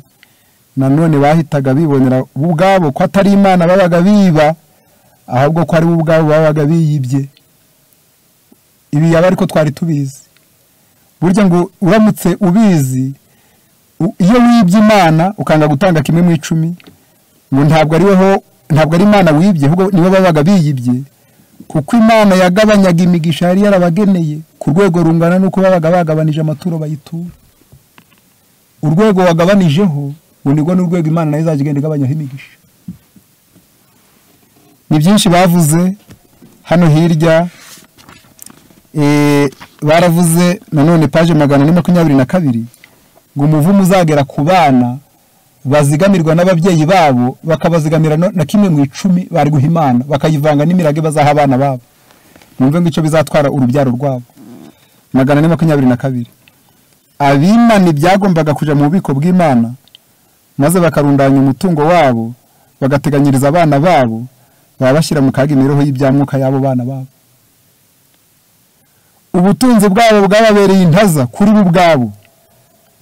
nanone bahitaga bibonera ubwabo ko atari Imana babaga biba, ahubwo ko ari ubwabo babaga biyibye. Ibi yaba ariko twari tubizi. Burya ngo uramutse ubizi, iyo wibye Imana ukanga gutanga kimwe mu 10, ngo ntabwo ari Imana wibye, ahubwo nibo babaga biyibye, kuko Imana yagabanyaga imigisha yari yarabageneye ku rwego rungana nuko babaga bagabanije amaturo bayitura. Urwego wagabanijeho unigwa n'urwego Imana nayo izagenda igabanyaho imigisha. Ni byinshi bavuze hano hirya. Baravuze nanone paje 422 ngo umuvumo uzagera ku bana bazigamirwa n'ababyeyi babo, bakabazigamira na kimwe mu 10 bari guha Imana, bakayivanga n'imirage bazaha abana babo. Numve ngo icyo bizatwara urubyaro rwabo. 422 abimana ibyagombaga kuja mu bubiko bw'Imana maze bakarundanya umutungo wabo bagateganyiriza abana babo babashyira mu kaga imiroho y'ibyamwuka yabo bana babo. Ubutunzi bwabo bwababereye intaza kuri bo ubwabo,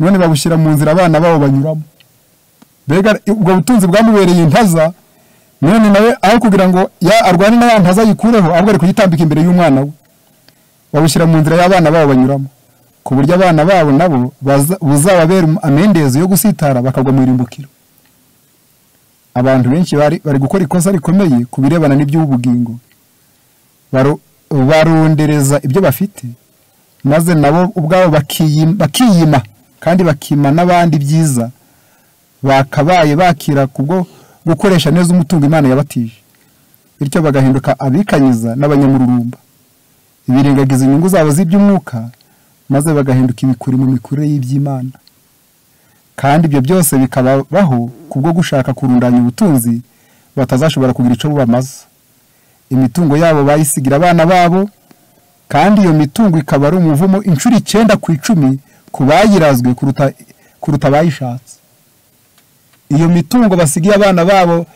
none babushyira mu nzira abana babo banyuramo. Bega ubwo butunzi bwamubereye intaza, none nawe aho kugira ngo arwane na ntaza yikureho ahubwo ari kuyitambika imbere y'umwana we, babushyira mu nzira y'abana babo banyuramo, ku buryo abana babo nabo buzababera amendezo yo gusitara bakagwa mu irimbukiro. Abantu benshi bari gukora ikosa rikomeye ku birebana n'iby'ubugingo, barondereza ibyo bafite maze nabo ubwabo bakiyima kandi bakima n'abandi byiza bakabaye bakira kubwo gukoresha neza umutungo Imana yabatije, bityo bagahinduka abikanyiza n'abanyamururumba, ibirengagiza inyungu zabo z'iby'umwuka maze bagahinduka ibikuri mu mikurire y'iby'Imana. Kandi ibyo byose bikababaho kubwo gushaka kurundanya ubutunzi batazashobora kugira ico bubamaza. Imitungo yabo bayisigira abana babo, kandi iyo mitungo ikaba ari umuvumo incuro 9 ku 10 kubayirazwe kuruta bayishatse. Iyo mitungo basigiye abana babo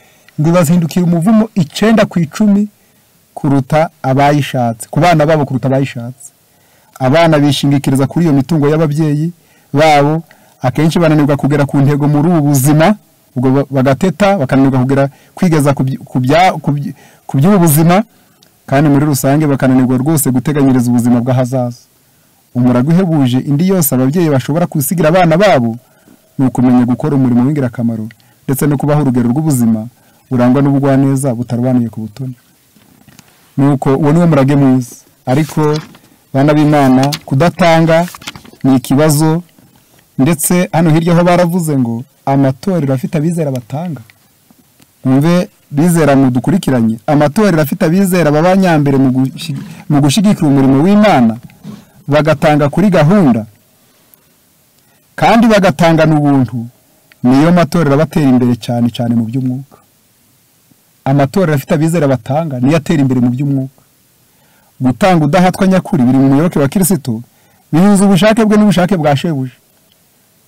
ngo bazindukira umuvumo 9 ku 10 kuruta abayishatse, ku bana babo kuruta abayishatse. Abana bishingikiriza kuri iyo mitungo y'ababyeyi babo, akenshi bananirwa kugera ku ntego muri ubu buzima, ubwo bagateta bakananirwa kugera kwigeza ku by'ubuzima, kandi muri rusange bakananirwa rwose guteganyiriza ubuzima bw'ahazaza. Umurago uhebuje indi yose ababyeyi bashobora kusigira abana babo ni ukumenya gukora umurimo w'ingirakamaro ndetse no kubaho urugero rw'ubuzima burangwa n'ubugwaneza butarobanuye ku butoni. Nuko uwo niwo murage mwiza. Ariko bana b'Imana, kudatanga ni ikibazo, ndetse hano hirya ho baravuze ngo amatorero afite abizera batanga. Mwumve bizera mudukurikiranye, amatorero afite abizera babanyambere mu gushigikira umurimo w'Imana, bagatanga kuri gahunda kandi bagatanga n'ubuntu, niyo matorero abatera imbere cyane cyane mu by'umwuka. Amatorero afite abizera batanga niyo atera imbere mu by'umwuka. Gutanga udahatwa nyakuri biri mu muyoboke wa Kristo, bihuza ubushake bwe n'ubushake bwa shebuja.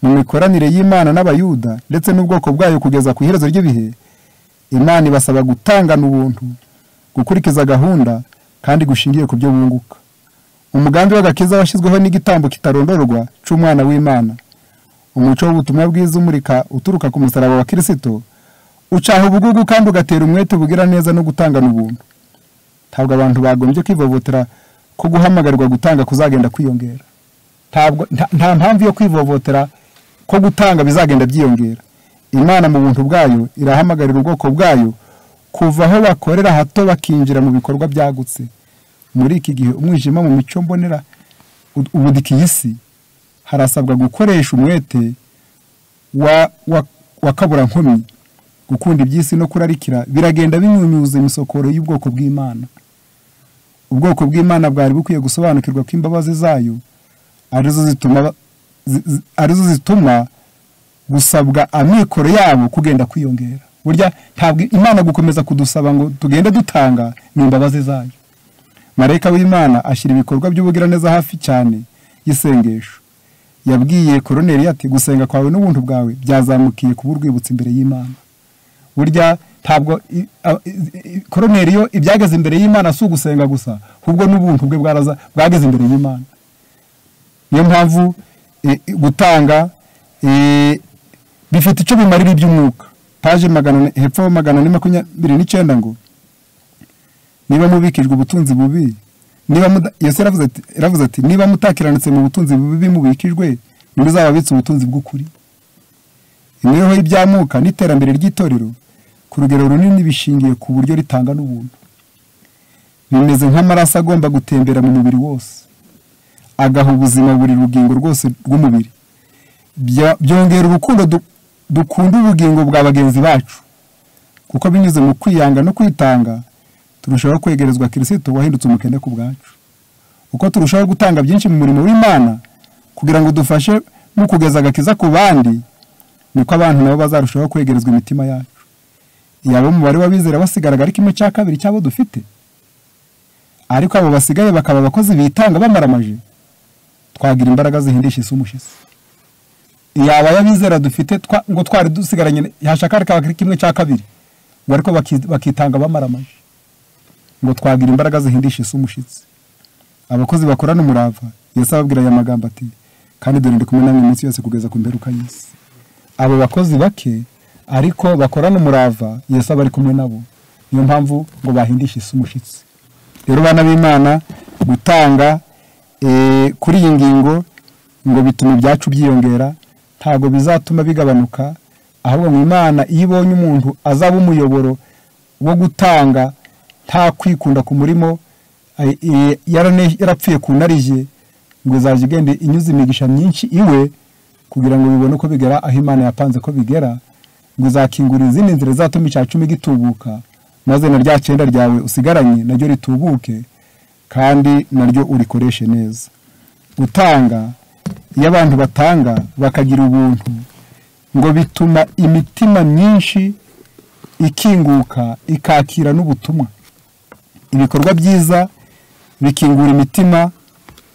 Mu mikoranire y'Imana n'abayuda ndetse n'ubwoko bwayo kugeza ku iherezo ry'ibihe, Imana ibasaba gutanga n'ubuntu, gukurikiza gahunda kandi gushingiye ku byo bunguka. Umugambi w'agakiza washyizweho n'igitambo kitarondorwa c'umwana w'Imana. Umuco w'ubutumwa bwiza umurika uturuka ku musaraba wa Kristo ucaha ubugugu kandi ugatera umwete bugira neza no gutanga n'ubuntu. Ntabwo abantu bagombye kwivovotera ko guhamagarwa gutanga kuzagenda kwiyongera. Nta mpamvu yo kwivovotera ko gutanga bizagenda byiyongera. Imana mu buntu bwayo irahamagarira ubwoko bwayo kuva aho bakorera hato bakinjira mu bikorwa byagutse. Muri iki gihe umwijima mu mico mbonera ubudikiye isi, harasabwa gukoresha umwete wa kabura nkomyi. Gukunda iby'isi no kurarikira biragenda binyunyuza imisokoro y'ubwoko bw'Imana. Ubwoko bw'Imana bwari bukwiye gusobanukirwa ko imbabazi zayo arizo zituma gusabwa amikoro yabo kugenda kwiyongera. Burya ntabwo Imana gukomeza kudusaba ngo tugende dutanga, ni imbabazi zayo. Marayika w'Imana ashyira ibikorwa by'ubugiraneza hafi cyane y'isengesho. Yabwiye Koroneli ati, gusenga kwawe n'ubuntu bwawe byazamukiye kuba urwibutso imbere y'Imana. Burya ntabwo Koroneli yo ibyageze imbere y'Imana si ugusenga gusa, ahubwo n'ubuntu bwe bwageze imbere y'Imana. Niyo mpamvu gutanga bifite icyo bimarira iby'umwuka. Paje hepfo 429 ngo niba mubikijwe ubutunzi bubi, Yesu yaravuze ati niba mutakiranitse mu butunzi bubi mubikijwe, ntibizababitse ubutunzi bw'ukuri. Imibereho y'ibyamuka n'iterambere ry'itorero ku rugero runini bishingiye ku buryo ritanga n'ubuntu. Bimeze nk'amaraso agomba gutembera mu mubiri wose, agaha ubuzima buri rugingo rwose rw'umubiri. Byongera urukundo dukunda ubugingo bwa bagenzi bacu, kuko binyuze mu kwiyanga no kwitanga turushaho kwegerezwa Kristo wahindutse umukene ku bwacu. Uko turushaho gutanga byinshi mu murimo w'Imana kugira ngo dufashe mu kugeza agakiza ku bandi, niko abantu nabo bazarushaho kwegerezwa imitima yacu. Yabo mubare w'abizera basigaraga ari 1/2 cyabo dufite, ariko abo basigaye bakaba abakozi bitanga bamaramaje. twagira imbaraga zihindisha isi umushitsi. Yaba yabizera dufite ngo twari dusigaranye hashakara kabakiri kimwe cya kabiri ngo ariko bakitanga bamaramaje ngo twagira imbaraga zihindisha isi umushitsi. Abakozi bakorana umurava Yesu ababwira aya magambo ati kandi dore ndi kumwe namwe iminsi yose kugeza ku mperuka y'isi. Abo bakozi bake ariko bakorana umurava Yesu abari kumwe nabo, niyo mpamvu ngo bahindisha isi umushitsi. Rero bana b'Imana gutanga kuri iyi ngingo ngo bituma ibyacu byiyongera, ntago bizatuma bigabanuka, ahubwo mu Imana iyo ibonye umuntu azaba umuyoboro wo gutanga nta kwikunda ku murimo yarapfiye ku narije, ngo izaje igende inyuze imigisha myinshi iwe kugira ngo bibone ko bigera aho Imana yapanze ko bigera, ngo izakingura izindi nzira zatuma icya 10 gitubuka, maze na rya 9 ryawe usigaranye naryo ritubuke kandi naryo urikoreshe neza. Gutanga iyo abantu batanga bakagira ubuntu ngo bituma imitima myinshi ikinguka ikakira n'ubutumwa. Ibikorwa byiza bikingura imitima,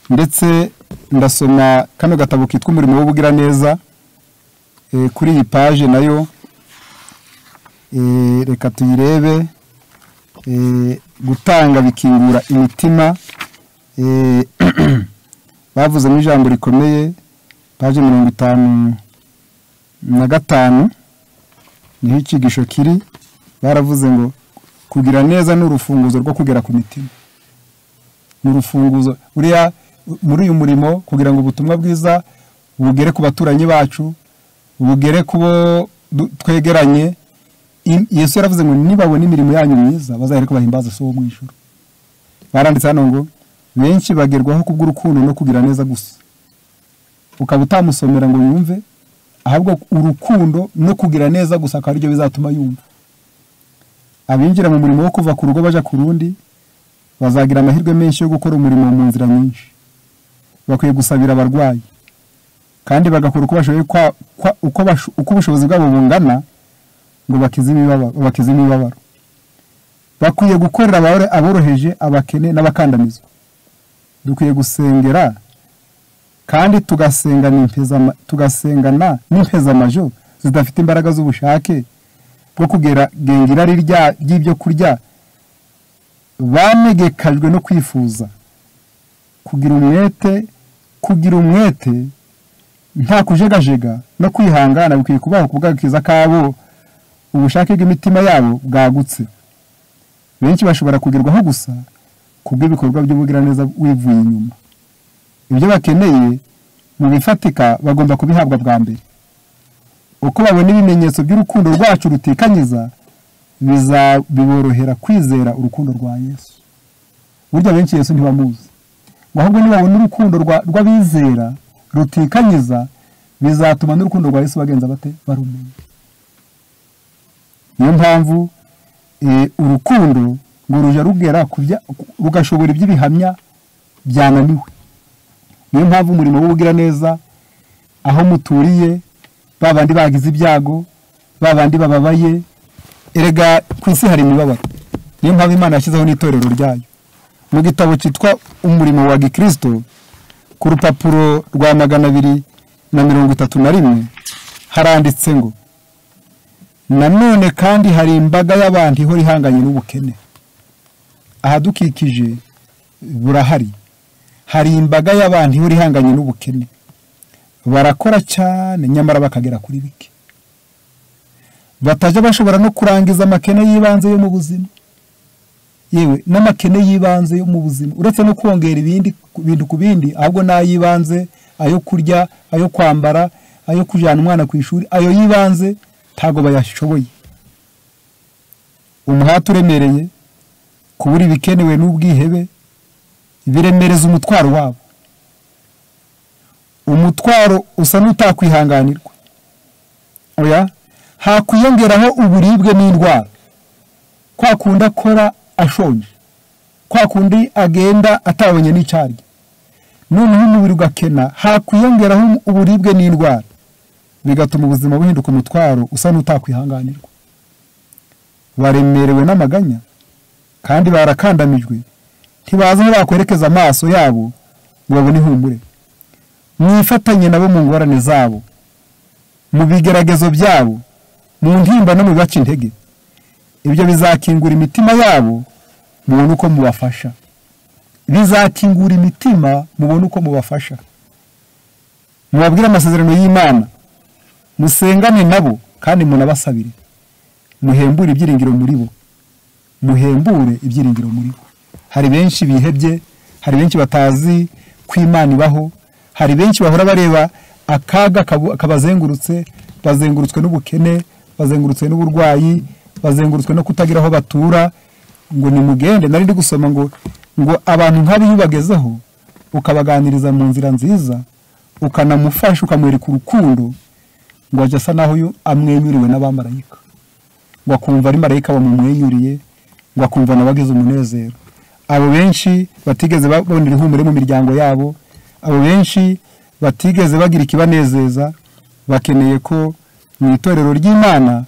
ndetse ndasoma kano gatabo kitwa umurimo w'ubugira neza kuri iyi page nayo reka tuyirebe. Gutanga bikingura imitima, bavuze mu ijambo rikomeye page 55 niho ikigisho kiri. Baravuze ngo kugira neza n'urufunguzo rwo kugera ku mitima. N'urufunguzo uriya muri uyu murimo kugira ngo ubutumwa bwiza bugere ku baturanyi bacu, bugere kubo twegeranye. Yesu yaravuze ngo nibabona imirimo yanyu myiza bazahereko bahimbaza so mu ijuru. Baranditse hano ngo benshi bagerwaho kubw'urukundo no kugira neza gusa. Ukaba utamusomera ngo yumve, ahubwo urukundo no kugira neza gusa akari byo bizatuma yumva. Abinjira mu murimo wo kuva ku rugo baja ku rundi bazagira amahirwe menshi yo gukora umurimo mu nzira nyinshi. Bakwiye gusabira abarwayi kandi bagakora uko bashoboye uko ubushobozi bwabo bungana ngo bakize imibabaro. Bakwiye gukorera aboroheje, abakene n'abakandamizwa. Dukwiye gusengera kandi tugasengana n'impezamajo zidafite imbaraga z'ubushake bwo kugera gengira ry'ibyo kurya, banegekajwe no kwifuza. Kugira umwete nta kujegajega no kwihangana bikwiye kubaho kubwakiza kabo ubushake bw'imitima yabo bwagutse. Benshi bashobora kugerwaho gusa kubw'ibikorwa by'ubugira neza wivuye inyuma. Ibyo bakeneye mu bifatika bagomba kubihabwa bwa mbere. Uko babona ibimenyetso by'urukundo rwacu rutikanyiza bizabiborohera kwizera urukundo rwa Yesu. Burya benshi Yesu ntibamuzi, ahubwo nibabona urukundo rw'abizera rutikanyiza bizatuma n'urukundo rwa Yesu bagenza bate barumenya. Niyo mpamvu urukundo ngo ruja rugera rugashobora iby'ibihamya byananiwe. Niyo mpamvu umurimo w'ubugira neza aho muturiye, babandi bagize ibyago, babandi bababaye, erega ku isi hari imibabaro. Niyo mpamvu Imana yashyizeho n'itorero ryayo. Mu gitabo cyitwa umurimo wa Gikristo ku rupapuro rwa 231 haranditse ngo nanone kandi hari imbaga y'abantu ihora ihanganye n'ubukene. Ahadukikije burahari, hari imbaga y'abantu ihora ihanganye n'ubukene, barakora cyane nyamara bakagera kuri bike. Bataje bashobora no kurangiza amakene yibanze yo mu buzima, yewe n'amakene yibanze yo mu buzima, uretse no kongera ibindi bintu ku bindi, ahubwo nayibanze ayo kurya, ayo kwambara, ayo kujana umwana ku ishuri, ayo yibanze tago bayashoboye. Umuhati uremereye kubura ibikenewe n'ubwihebe biremereza umutwaro wabo. Umutwaro usa n'utakwihanganirwa. Oya, hakwiyongeraho uburibwe n'indwara. Kwa kundi akora ashonje, kwa kundi agenda atabonye n'icyarya, noneho umubiri ugakena, hakwiyongeraho uburibwe n'indwara, bigatuma ubuzima buhinduka umutwaro usa n'utakwihanganirwa. Baremerewe n'amaganya kandi barakandamijwe, ntibazi aho bakwerekeza amaso yabo ngo babone ihumure. mwifatanye nabo mu ngorane zabo, mu bigeragezo byabo, mu ntimba no mu bibaca intege. Ibyo bizakingura imitima yabo, mubone uko mubafasha. Bizakingura imitima, mubone uko mubafasha. Mubabwire amasezerano y'Imana, musengane nabo kandi munabasabire. Muhembure ibyiringiro muri bo. Muhembure ibyiringiro muri bo. Hari benshi bihebye, hari benshi batazi ko Imana ibaho, hari benshi bahora bareba akaga kabazengurutse, bazengurutswe n'ubukene, bazengurutswe n'uburwayi, bazengurutswe no kutagira aho batura. Ngo nimugende, nari ndi gusoma ngo abantu nk'abi bagezeho ukabaganiriza mu nzira nziza, ukanamufasha ukamwereka urukundo, ngo ajya asa naho amwenyuriwe n'abamarayika, ngo akumva ari marayika bamumwenyuriye, ngo akumva nabagize umunezero. Abo benshi batigeze babonera ihumure mu miryango yabo, abo benshi batigeze bagira ikibanezeza, bakeneye ko mu itorero ry'Imana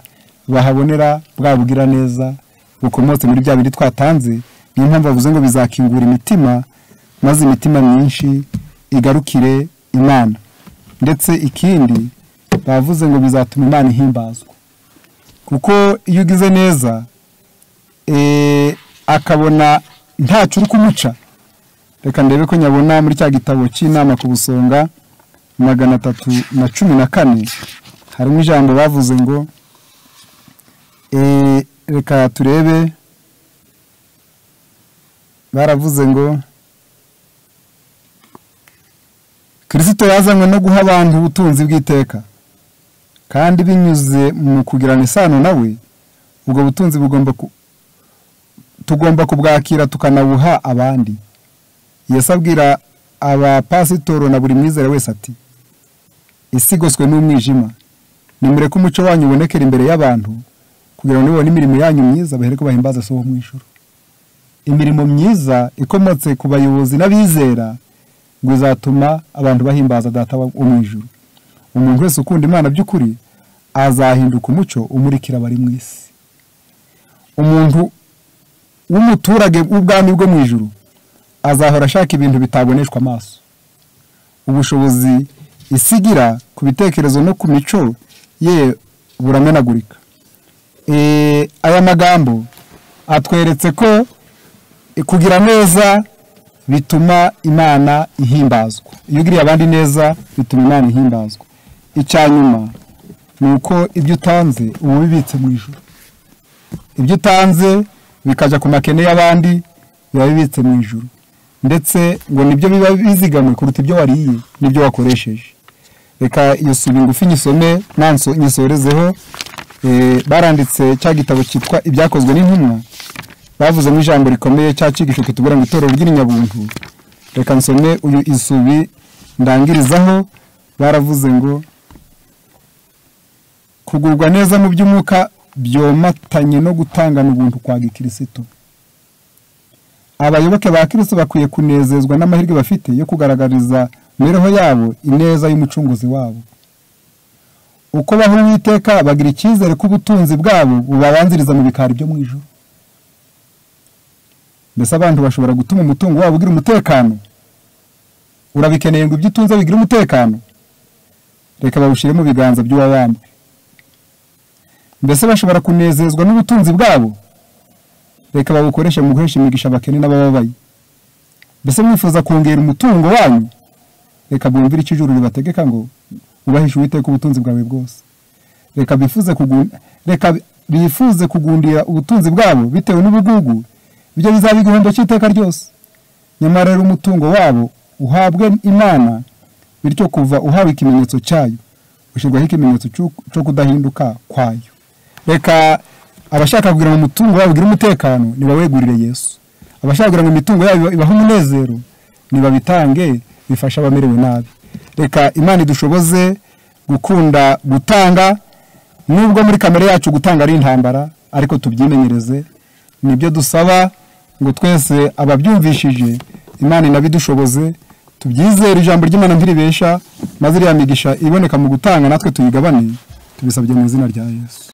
bahabonera bwa bugira neza bukomotse muri bya bindi twatanze. Niyo mpamvu bavuze ngo bizakingura imitima, maze imitima myinshi igarukire Imana. Ndetse ikindi bavuze ngo bizatuma Imana ihimbazwa, kuko iyo ugize neza akabona ntacu uri kumuca. Reka ndebe ko nyabona muri cya gitabo cy'Inama ku Busonga 314 harimo ijambo bavuze ngo reka turebe. Baravuze ngo Kristo yazanywe no guha abantu ubutunzi bw'iteka, kandi binyuze mu kugirana isano nawe, ubwo butunzi tugomba kubwakira tukanabuha abandi. Yesu abwira abapasitoro na buri mwizera wese ati, isi igoswe n'umwijima, nimureke umuco wanyu ubonekere imbere y'abantu, kugira ngo nibone imirimo yanyu myiza bahereko bahimbaza So wo mu ijuru. Imirimo myiza ikomotse ku bayobozi n'abizera ngo izatuma abantu bahimbaza Data wo mu ijuru. Umuntu wese ukunda Imana by'ukuri azahinduka umuco umurikira abari mu isi. Umuntu w'umuturage w'ubwami bwo mu ijuru azahora ashaka ibintu bitaboneshwa amaso. Ubushobozi isigira ku bitekerezo no ku mico ye buramenagurika. Aya magambo atweretse ko kugira neza bituma Imana ihimbazwa. Iyo ugiriye abandi neza bituma Imana ihimbazwa. Icyanyuma nuko ibyo utanze ubu bibitse mu ijuru. Ibyo utanze bikaja ku makene y'abandi biba bibitse mu ijuru, ndetse ngo nibyo biba bizigamwe kuruta ibyo wariye nibyo wakoresheje. Reka iyo subi ngufi nyisome nyisorezeho. Baranditse cya gitabo cyitwa Ibyakozwe n'Intumwa, bavuze mu ijambo rikomeye cya cyigisho kitubura ngo itorero ry'Inyabuntu. Reka nsome uyu isubi ndangirizaho. Baravuze ngo kugurwa neza mu by'umwuka byomatanye no gutangana ubuntu kwa Kristo. Abayoboke ba Kristo bakwiye kunezezwa n'amahirwe bafite yo kugaragariza mibereho yabo ineza y'umucunguzi wabo. Uko baho Uwiteka bagira icyizere ko ubutunzi bwabo bubabanziriza mu bikari byo mu ijuru. Mbese abantu bashobora gutuma umutungo wabo ugira umutekano? Urabikeneye ngo ibyo utunze bigira umutekano? Reka bawushire mu biganza by'uwabambwe. Mbese bashobora kunezezwa n'ubutunzi bwabo? Reka babukoreshe mu guhesha imigisha abakene n'abababaye. Mbese mwifuza kongera umutungo wanyu? Reka bumvire icyo ijuru ribategeka ngo ubahishe Uwiteka ubutunzi bwawe bwose. Reka bifuze kugundira ubutunzi bwabo bitewe n'ubugugu, ibyo bizaba igihombo cy'iteka ryose. Nyamara rero umutungo wabo uhabwe Imana, bityo kuva uhawe ikimenyetso cyayo ushyirwaho ikimenyetso cyo kudahinduka kwayo. Reka abashaka kugira ngo umutungo wabo ugire umutekano nibawegurire Yesu. Abashaka kugira ngo imitungo yabo ibahe umunezero nibabitange bifasha abamerewe nabi. Reka Imana idushoboze gukunda gutanga, nubwo muri kamere yacu gutanga ari intambara, ariko tubyimenyereze. Nibyo dusaba ngo twese ababyumvishije Imana inabidushoboze, tubyizere ijambo ry'Imana ntiribesha, maze iriya migisha iboneka mu gutanga natwe tuyigabane. Tubisabye mu izina rya Yesu.